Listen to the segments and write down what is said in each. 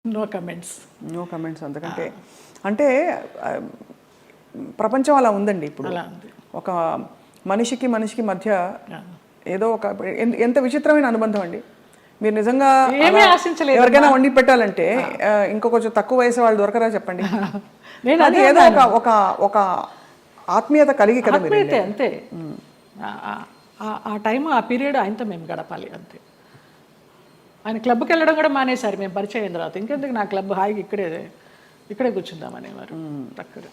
No comments. No comments అంతకంటే అంటే ప్రపంచం అలా ఉందండి ఇప్పుడు. అలా ఉంది. ఒక మనిషికి మధ్య ఏదో ఒక ఎంత విచిత్రమైన అనుబంధం అండి. మీరు నిజంగా ఏమీ ఆశించలేదు. ఎవరికైనా వండి పెట్టాలంటే ఇంకో కొంచెం తక్కువ వయసు వాళ్ళు దొరకరా చెప్పండి. నేను అది ఏదో ఒక ఒక ఆత్మీయత కలిగి కదా మీరు. ఆత్మీయతే అంతే. ఆ టైం ఆ పీరియడ్ ఆయనతో మేము గడపాలి అంతే. ఆయన క్లబ్కి వెళ్ళడం కూడా మానేశారు మేము పరిచయం అయిన తర్వాత. ఇంకెందుకు నా క్లబ్ హాయిగా ఇక్కడే కూర్చుందామనేవారు అక్కడ.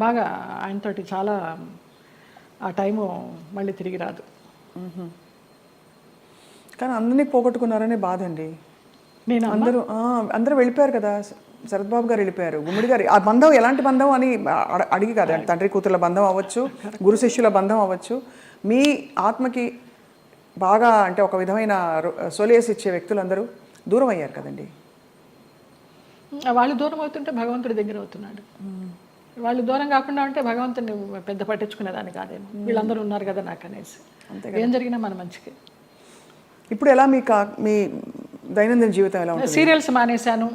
బాగా ఆయనతోటి చాలా ఆ టైము మళ్ళీ తిరిగి రాదు. కానీ అందరినీ పోగొట్టుకున్నారనే బాధ అండి. నేను అందరూ వెళ్ళిపోయారు కదా. శరత్ బాబు గారు వెళ్ళిపోయారు, గుమ్మిడి గారు. ఆ బంధం ఎలాంటి బంధం అని అడిగి కదా, తండ్రి కూతుర్ల బంధం అవ్వచ్చు, గురు శిష్యుల బంధం అవ్వచ్చు. మీ ఆత్మకి బాగా అంటే ఒక విధమైన సొలేస్ ఇచ్చే వ్యక్తులందరూ దూరం అయ్యారు కదండి. వాళ్ళు దూరం అవుతుంటే భగవంతుడి దగ్గర అవుతున్నాడు. వాళ్ళు దూరం కాకుండా ఉంటే భగవంతుని పెద్ద పట్టించుకునేదాన్ని కాదేమో. వీళ్ళందరూ ఉన్నారు కదా నాకు అనేసి. ఏం జరిగినా మన మంచికి. ఇప్పుడు ఎలా మీ దైనందిన జీవితం ఎలా ఉంటుంది? సీరియల్స్ మానేశాను.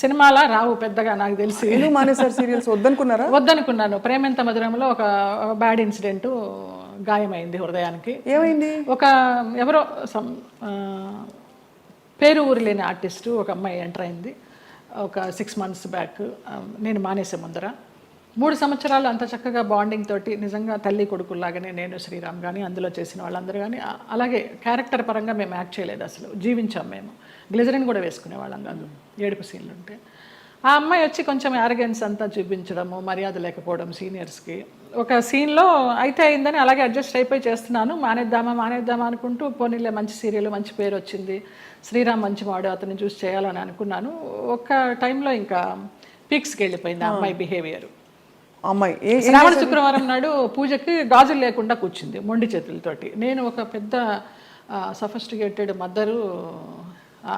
సినిమాలా రావు పెద్దగా నాకు తెలిసి. ఎందుకు మానేశారు సీరియల్స్? వద్దనుకున్నారా? వద్దనుకున్నాను. ప్రేమెంత మధురంలో ఒక బ్యాడ్ ఇన్సిడెంట్, గాయమైంది హృదయానికి. ఏమైంది? ఒక ఎవరో పేరు ఊరు లేని ఆర్టిస్టు ఒక అమ్మాయి ఎంటర్ అయింది ఒక 6 months బ్యాక్. నేను మానేసే ముందర 3 సంవత్సరాలు అంత చక్కగా బాండింగ్ తోటి నిజంగా తల్లి కొడుకుల్లాగానే నేను, శ్రీరామ్ కానీ అందులో చేసిన వాళ్ళందరూ కానీ అలాగే క్యారెక్టర్ పరంగా మేము యాక్ట్ చేయలేదు అసలు. జీవించాం మేము. గ్లిజరిన్ కూడా వేసుకునే వాళ్ళం కాదు ఏడుపు సీన్లు ఉంటే. ఆ అమ్మాయి వచ్చి కొంచెం యారగెన్స్ అంతా చూపించడము, మర్యాద లేకపోవడం సీనియర్స్కి. ఒక సీన్లో అయితే అయిందని అలాగే అడ్జస్ట్ అయిపోయి చేస్తున్నాను. మానేద్దామా అనుకుంటూ పోనీలే మంచి సీరియల్, మంచి పేరు వచ్చింది, శ్రీరామ్ మంచి వాడు, అతన్ని చూసి చేయాలని అనుకున్నాను. ఒక టైంలో ఇంకా పీక్స్కి వెళ్ళిపోయింది ఆ అమ్మాయి బిహేవియర్. అమ్మాయి శ్రావణ శుక్రవారం నాడు పూజకి గాజులు లేకుండా కూర్చుంది మొండి చేతులతోటి. నేను ఒక పెద్ద సఫిస్టికేటెడ్ మదరు,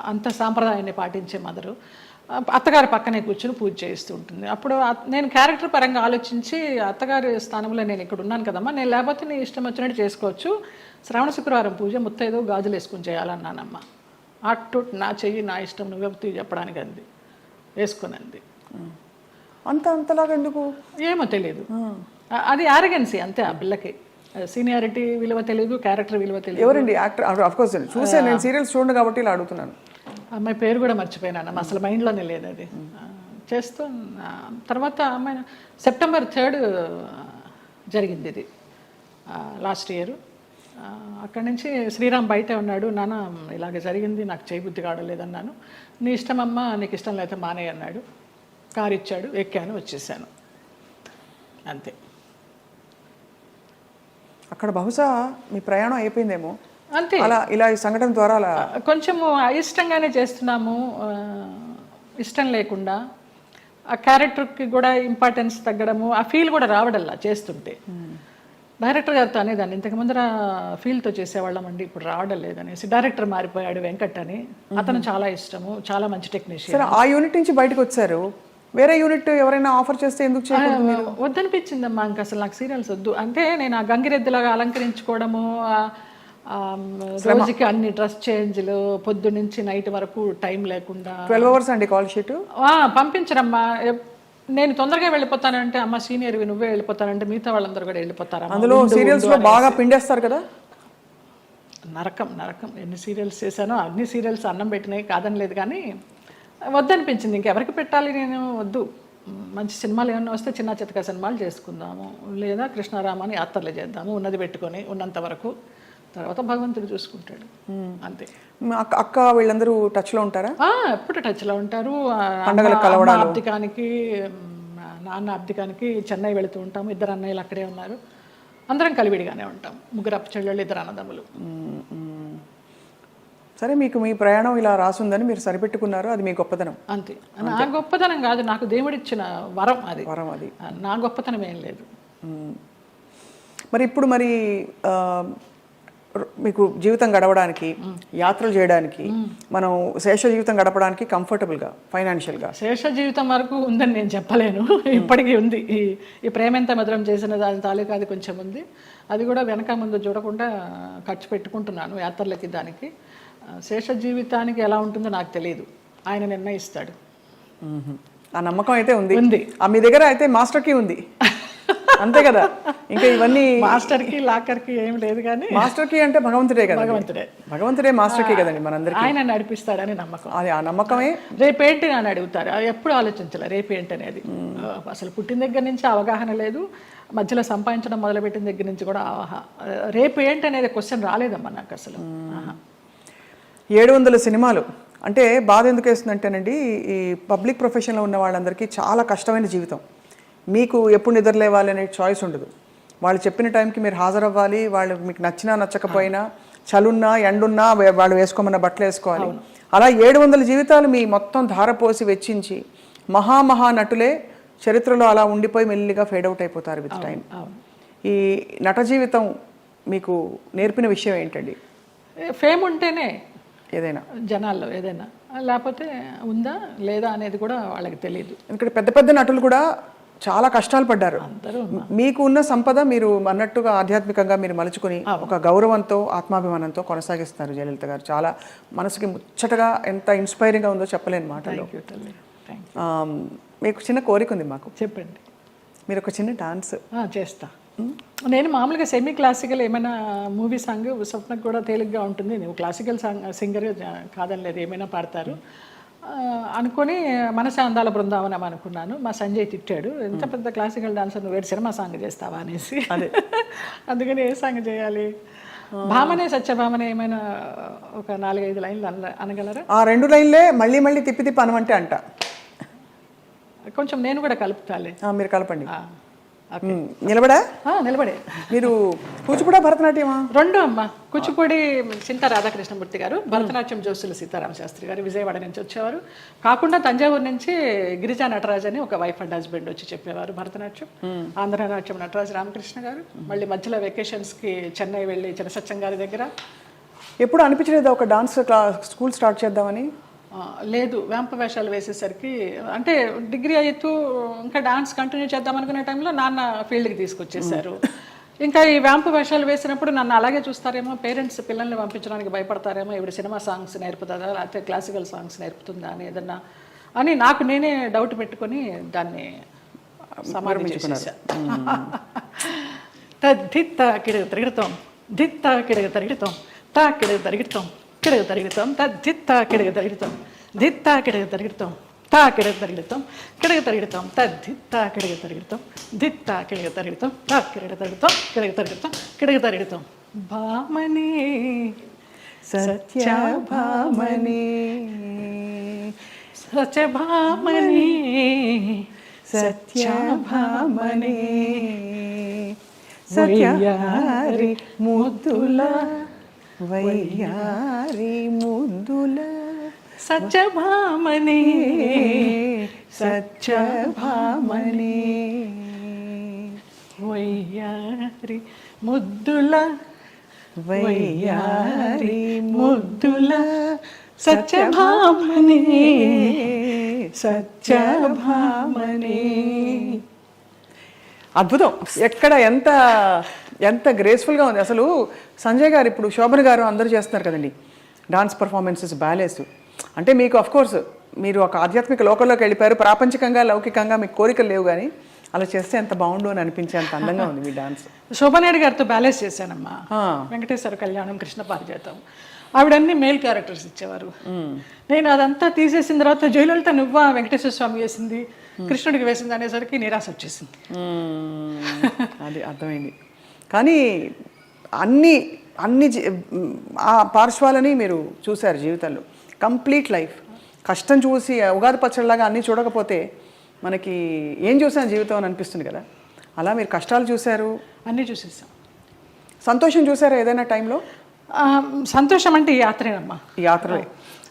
అంత సాంప్రదాయాన్ని పాటించే మదరు, అత్తగారి పక్కనే కూర్చుని పూజ చేస్తూ ఉంటుంది. అప్పుడు నేను క్యారెక్టర్ పరంగా ఆలోచించి అత్తగారి స్థానంలో నేను ఇక్కడ ఉన్నాను కదమ్మా, నేను లేకపోతే నీ ఇష్టం వచ్చినట్టు చేసుకోవచ్చు, శ్రావణ శుక్రవారం పూజ ముత్తైదో గాజులు వేసుకుని చేయాలన్నానమ్మా. అటు నా చెయ్యి నా ఇష్టం నువ్వెవతి చెప్పడానికి అంది, వేసుకునంది. అంతలాగా ఎందుకు ఏమో తెలియదు. అది ఆరగెన్సీ అంతే. ఆ పిల్లకి సీనియారిటీ విలువ తెలియదు, క్యారెక్టర్ విలువ తెలియదు. ఎవరండి యాక్టర్? ఆఫ్ కోర్స్ చూసే నేను సీరియల్స్ చూడండి కాబట్టి ఇలా అడుగుతున్నాను. అమ్మాయి పేరు కూడా మర్చిపోయినాను, అసలు మైండ్లోనే లేదు అది. చేస్తూ తర్వాత అమ్మాయి September 3rd జరిగింది ఇది, లాస్ట్ ఇయర్. అక్కడి నుంచి శ్రీరామ్ బయటే ఉన్నాడు. నాన్న ఇలాగ జరిగింది, నాకు చేయబుద్ధి కావడలేదన్నాను. నీ ఇష్టమమ్మా, నీకు ఇష్టం లేకపోతే మానే అన్నాడు. కారు ఇచ్చాడు, ఎక్కాను, వచ్చేసాను అంతే. అక్కడ బహుశా మీ ప్రయాణం అయిపోయిందేమో అంతే. అలా ఇలా ఈ సంఘటన ద్వారా అలా కొంచెము అయిష్టంగానే చేస్తున్నాము, ఇష్టం లేకుండా. ఆ క్యారెక్టర్కి కూడా ఇంపార్టెన్స్ తగ్గడము, ఆ ఫీల్ కూడా రావడల్లా చేస్తుంటే. డైరెక్టర్ గారితో అనేదాన్ని, ఇంతకు ముందర ఫీల్తో చేసేవాళ్ళం అండి, ఇప్పుడు రావడం లేదనేసి. డైరెక్టర్ మారిపోయాడు, వెంకట్ అని. అతను చాలా ఇష్టము, చాలా మంచి టెక్నీషియన్. సరే, ఆ యూనిట్ నుంచి బయటకు వచ్చారు, వేరే యూనిట్ ఎవరైనా ఆఫర్ చేస్తే ఎందుకు చేయకూడదు? వద్దనిపించిందమ్మా, ఇంకా అసలు నాకు సీరియల్స్ వద్దు. అంటే నేను ఆ గంగిరెద్దులాగా అలంకరించుకోవడము, రోజుకి అన్ని డ్రెస్ చేంజ్లు, పొద్దు నుంచి నైట్ వరకు టైం లేకుండా. 12 hours అండి కాల్ షీట్. పంపించరమ్మా. నేను తొందరగా వెళ్ళిపోతానంటే, అమ్మ సీనియర్వి నువ్వే వెళ్ళిపోతానంటే మిగతా వాళ్ళందరూ కూడా వెళ్ళిపోతారు. అందులో సీరియల్స్లో బాగా పిండేస్తారు కదా. నరకం. ఎన్ని సీరియల్స్ చేశానో అన్ని సీరియల్స్ అన్నం పెట్టినాయి, కాదని లేదు. కానీ వద్దనిపించింది, ఇంకెవరికి పెట్టాలి, నేను వద్దు. మంచి సినిమాలు ఏమన్నా వస్తే చిన్న చితక సినిమాలు చేసుకుందాము, లేదా కృష్ణారామాని యాత్రలు చేద్దాము, ఉన్నది పెట్టుకొని ఉన్నంత వరకు. తర్వాత భగవంతుడు చూసుకుంటాడు అంతే. అక్క వీళ్ళందరూ టచ్లో ఉంటారా? ఎప్పుడు టచ్లో ఉంటారు. అబ్దికానికి, నాన్న అబ్దికానికి చెన్నై వెళుతూ ఉంటాము. 2 అన్నయ్యలు అక్కడే ఉన్నారు. అందరం కలివిడిగానే ఉంటాం. 3 చెల్లెళ్ళు, 2 అన్నదమ్ములు. సరే, మీకు మీ ప్రయాణం ఇలా రాసుందని మీరు సరిపెట్టుకున్నారు, అది మీ గొప్పతనం అంతే. నా గొప్పతనం కాదు, నాకు దేవుడిచ్చిన వరం అది. నా గొప్పతనం ఏం లేదు. మరి ఇప్పుడు మీకు జీవితం గడవడానికి, యాత్రలు చేయడానికి, మనం శేష జీవితం గడపడానికి కంఫర్టబుల్గా ఫైనాన్షియల్గా? శేష జీవితం వరకు ఉందని నేను చెప్పలేను, ఇప్పటికీ ఉంది. ఈ ప్రేమెంత మధురం చేసిన దాని తాలూకా అది కొంచెం ఉంది. అది కూడా వెనక ముందు చూడకుండా ఖర్చు పెట్టుకుంటున్నాను యాత్రలకి. దానికి శేష జీవితానికి ఎలా ఉంటుందో నాకు తెలియదు. ఆయన నిర్ణయిస్తాడు. ఆ నమ్మకం అయితే ఉంది. ఉంది. మీ దగ్గర అయితే మాస్టర్ కీ ఉంది అంతే కదా. ఇంకా ఇవన్నీ మాస్టర్కి లాకర్కి ఏం లేదు, కానీ మాస్టర్ కీ అంటే భగవంతుడే కదా. భగవంతుడే మాస్టర్ కీ కదండి మనందరికీ. ఆయన నడిపిస్తాడని నమ్మకం. అది ఆ నమ్మకమే. రేపేంటి అని అడుగుతారు, అది ఎప్పుడు ఆలోచించాలి రేపేంటి అనేది. అసలు పుట్టిన దగ్గర నుంచి అవగాహన లేదు, మధ్యలో సంపాదించడం మొదలుపెట్టిన దగ్గర నుంచి కూడా రేపు ఏంటి అనేది క్వశ్చన్ రాలేదమ్మా నాకు అసలు. 700 సినిమాలు అంటే బాధ ఎందుకు వేస్తుందంటేనండి, ఈ పబ్లిక్ ప్రొఫెషన్లో ఉన్న వాళ్ళందరికీ చాలా కష్టమైన జీవితం. మీకు ఎప్పుడు నిద్రలేవాలి అనే చాయిస్ ఉండదు. వాళ్ళు చెప్పిన టైంకి మీరు హాజరవ్వాలి. వాళ్ళు మీకు నచ్చినా నచ్చకపోయినా, చలున్నా ఎండున్నా వాళ్ళు వేసుకోమన్న బట్టలు వేసుకోవాలి. అలా 700 జీవితాలు మీ మొత్తం ధారపోసి వెచ్చించి మహా నటులే చరిత్రలో అలా ఉండిపోయి మెల్లిగా ఫేడ్ అవుట్ అయిపోతారు విత్ టైం. ఈ నట జీవితం మీకు నేర్పిన విషయం ఏంటండి? ఫేమ్ ఉంటేనే ఏదైనా జనాల్లో ఏదైనా, లేకపోతే ఉందా లేదా అనేది కూడా వాళ్ళకి తెలియదు. ఎందుకంటే పెద్ద పెద్ద నటులు కూడా చాలా కష్టాలు పడ్డారు. మీకు ఉన్న సంపద మీరు అన్నట్టుగా ఆధ్యాత్మికంగా మీరు మలుచుకుని ఒక గౌరవంతో ఆత్మాభిమానంతో కొనసాగిస్తున్నారు జయలలిత గారు. చాలా మనసుకి ముచ్చటగా ఎంత ఇన్స్పైరింగ్గా ఉందో చెప్పలేని మాటలు. మీకు చిన్న కోరిక ఉంది మాకు. చెప్పండి. మీరు ఒక చిన్న డాన్స్ చేస్తా. నేను మామూలుగా సెమీ క్లాసికల్ ఏమైనా మూవీ సాంగ్ స్వప్నకు కూడా తేలిగ్గా ఉంటుంది. నువ్వు క్లాసికల్ సాంగ్ సింగర్ కాదని లేదు, ఏమైనా పాడతారు అనుకొని మనసే అందాల బృందావనం అనుకున్నాను. మా సంజయ్ తిట్టాడు, ఎంత పెద్ద క్లాసికల్ డాన్సర్ నువ్వు సినిమా సాంగ్ చేస్తావా అనేసి. అందుకని ఏ సాంగ్ చేయాలి? భామనే సత్యభామనే ఏమైనా ఒక 4-5 లైన్లు అనగలరా? ఆ 2 లైన్లే మళ్ళీ మళ్ళీ తిప్పి అనమంటే అంట. కొంచెం నేను కూడా కలుపుతాలే. మీరు కలపండి. నిలబడే మీరు కూచిపూడా భరతనాట్యమా? 2 అమ్మా. కూచిపూడి చింతా రాధాకృష్ణమూర్తి గారు, భరతనాట్యం జోసుల సీతారామ శాస్త్రి గారు విజయవాడ నుంచి వచ్చేవారు. కాకుండా తంజావూరు నుంచి గిరిజా నటరాజ్ అని ఒక వైఫ్ అండ్ హస్బెండ్ వచ్చి చెప్పేవారు భరతనాట్యం. ఆంధ్రనాట్యం నటరాజ్ రామకృష్ణ గారు. మళ్ళీ మధ్యలో వెకేషన్స్కి చెన్నై వెళ్ళి చినసత్యం గారి దగ్గర. ఎప్పుడు అనిపించలేదు ఒక డాన్స్ స్కూల్ స్టార్ట్ చేద్దామని? లేదు, వేంప వేషాలు వేసేసరికి అంటే డిగ్రీ అవుతూ ఇంకా డాన్స్ కంటిన్యూ చేద్దాం అనుకునే టైంలో నాన్న ఫీల్డ్కి తీసుకొచ్చేసారు. ఇంకా ఈ వేంప వేషాలు వేసినప్పుడు నన్ను అలాగే చూస్తారేమో, పేరెంట్స్ పిల్లల్ని పంపించడానికి భయపడతారేమో, ఇప్పుడు సినిమా సాంగ్స్ నేర్పుతుందా లేకపోతే క్లాసికల్ సాంగ్స్ నేర్పుతుందా అని ఏదన్నా అని నాకు నేనే డౌట్ పెట్టుకొని దాన్ని సమాధి చేసేసా. దిత్త కిడగ తిరుగుతాం, దిత్త కిడగ తిరుగుతాం, తా కిడగ తిరుగుతాం, కిడగ తిరుగుతాం, దిత్త కిడగ తిరుగుతాం, దిత్త కిడగ తిరుగుతాం, తా కిడగ తిరుగుతాం, కిడగ తిరుగుతాం, దిత్త కిడగ తిరుగుతాం, దిత్త కిడగ తిరుగుతాం, తా కిడగ తిరుగుతాం, కిడగ తిరుగుతాం, కిడగ తిరుగుతాం. భామని సత్యభామని, సత్యభామని, సత్యభామని, సత్యారి ముద్దుల వయ్యారి ముద్దుల సత్యభామని, సత్యభామని, వయ్యారి ముద్దుల వయ్యారి ముద్దుల సత్యభామని, సత్యభామని. అద్భుతం. ఎక్కడ ఎంత ఎంత గ్రేస్ఫుల్గా ఉంది అసలు. సంజయ్ గారు ఇప్పుడు శోభన్ గారు అందరూ చేస్తున్నారు కదండి డాన్స్ పర్ఫార్మెన్సెస్, బ్యాలేస్. అంటే మీకు అఫ్కోర్స్ మీరు ఒక ఆధ్యాత్మిక లోకంలోకి వెళ్ళిపోయారు. ప్రాపంచికంగా లౌకికంగా మీకు కోరికలు లేవు, కానీ అలా చేస్తే ఎంత బాగుండు అని అనిపించే అంత అందంగా ఉంది మీ డాన్స్. శోభనాయుడు గారితో బ్యాలెన్స్ చేశానమ్మా. వెంకటేశ్వర కళ్యాణం, కృష్ణ పారిజాతం, ఆవిడన్నీ మేల్ క్యారెక్టర్స్ ఇచ్చేవారు. నేను అదంతా తీసేసిన తర్వాత జయలలిత నువ్వా వెంకటేశ్వర స్వామి వేసింది, కృష్ణుడికి వేసింది అనేసరికి నిరాశ వచ్చేసింది. అది అర్థమైంది. కానీ అన్ని అన్ని ఆ పార్శ్వాలని మీరు చూశారు జీవితంలో. కంప్లీట్ లైఫ్ కష్టం చూసి ఉగాది పచ్చడిలాగా అన్నీ చూడకపోతే మనకి ఏం చూసాను జీవితం అని అనిపిస్తుంది కదా. అలా మీరు కష్టాలు చూశారు, అన్నీ చూసేసాం. సంతోషం చూసారా ఏదైనా టైంలో? సంతోషం అంటే ఈ యాత్రేనమ్మా. ఈ యాత్రలే.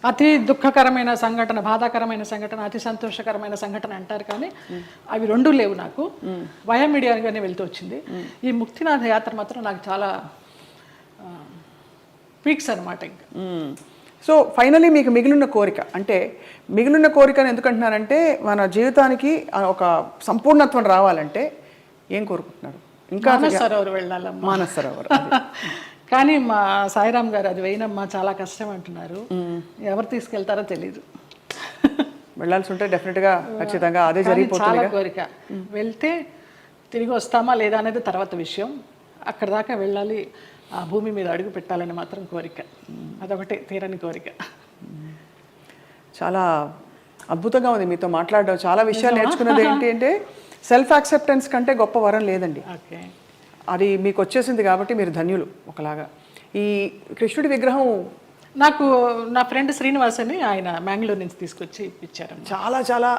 అతి దుఃఖకరమైన సంఘటన, బాధాకరమైన సంఘటన, అతి సంతోషకరమైన సంఘటన అంటారు, కానీ అవి 2 లేవు నాకు. వయా మీడియాగానే వెళ్తూ వచ్చింది. ఈ ముక్తినాథ యాత్ర మాత్రం నాకు చాలా పీక్స్ అనమాట. ఇంకా సో ఫైనలీ మీకు మిగిలిన కోరిక, అంటే మిగిలిన కోరికను ఎందుకంటున్నానంటే మన జీవితానికి ఒక సంపూర్ణత్వం రావాలంటే ఏం కోరుకుంటున్నారు? ఇంకా మానస సరోవర్ వెళ్ళాలమ్మా. మానస సరోవర్. కానీ మా సాయిరామ్ గారు అది వేయనమ్మా చాలా కష్టం అంటున్నారు. ఎవరు తీసుకెళ్తారో తెలీదు. వెళ్ళాల్సి ఉంటే డెఫినెట్గా ఖచ్చితంగా అదే కానీ జరిగిపోతుంది. చాలా కోరిక వెళ్తే తిరిగి వస్తామా లేదా అనేది తర్వాత విషయం. అక్కడ దాకా వెళ్ళాలి, ఆ భూమి మీద అడుగు పెట్టాలని మాత్రం కోరిక, అదొకటే తీరని కోరిక. చాలా అద్భుతంగా ఉంది మీతో మాట్లాడడం. చాలా విషయాలు నేర్చుకున్నది ఏంటి అంటే సెల్ఫ్ యాక్సెప్టెన్స్ కంటే గొప్ప వరం లేదండి. ఓకే, అది మీకు వచ్చేసింది కాబట్టి మీరు ధన్యులు ఒకలాగా. ఈ కృష్ణుడి విగ్రహం నాకు నా ఫ్రెండ్ శ్రీనివాస్ అని ఆయన మ్యాంగ్లూర్ నుంచి తీసుకొచ్చి ఇప్పించారు. చాలా చాలా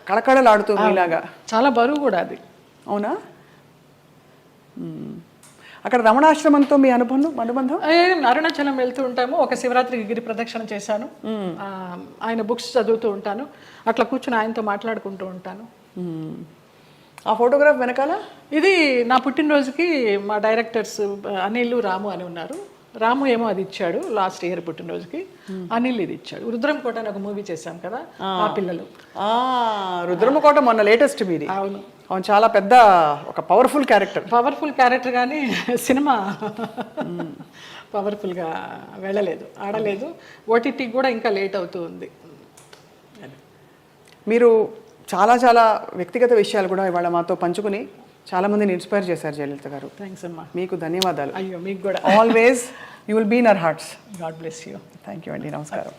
కళకళలాడుతుంది ఇలాగా. చాలా బరువు కూడా అది. అవునా? అక్కడ రమణాశ్రమంతో మీ అనుబంధం? అరుణాచలం వెళ్తూ ఉంటాము. ఒక శివరాత్రికి గిరి ప్రదక్షిణ చేశాను. ఆయన బుక్స్ చదువుతూ ఉంటాను. అట్లా కూర్చుని ఆయనతో మాట్లాడుకుంటూ ఉంటాను. ఆ ఫోటోగ్రాఫ్ వెనకాల ఇది నా పుట్టినరోజుకి మా డైరెక్టర్స్ అనిల్, రాము అని ఉన్నారు. రాము ఏమో అది ఇచ్చాడు లాస్ట్ ఇయర్ పుట్టినరోజుకి, అనిల్ ఇది ఇచ్చాడు. రుద్రంకోట అని ఒక మూవీ చేశాం కదా, ఆ పిల్లలు. రుద్రమకోట మొన్న లేటెస్ట్ మీది. అవును, అవును, చాలా పెద్ద ఒక పవర్ఫుల్ క్యారెక్టర్ కానీ సినిమా పవర్ఫుల్గా వెళ్ళలేదు, ఆడలేదు. ఓటీటీకి కూడా ఇంకా లేట్ అవుతూ ఉంది. మీరు చాలా చాలా వ్యక్తిగత విషయాలు కూడా ఇవాళ మాతో పంచుకుని చాలా మందిని ఇన్స్పైర్ చేశారు జయలలిత గారు. థ్యాంక్స్ అమ్మా. మీకు ధన్యవాదాలు. అయ్యో, మీకు కూడా. Always you will be in our hearts. God bless you. Thank you అండి. నమస్కారం.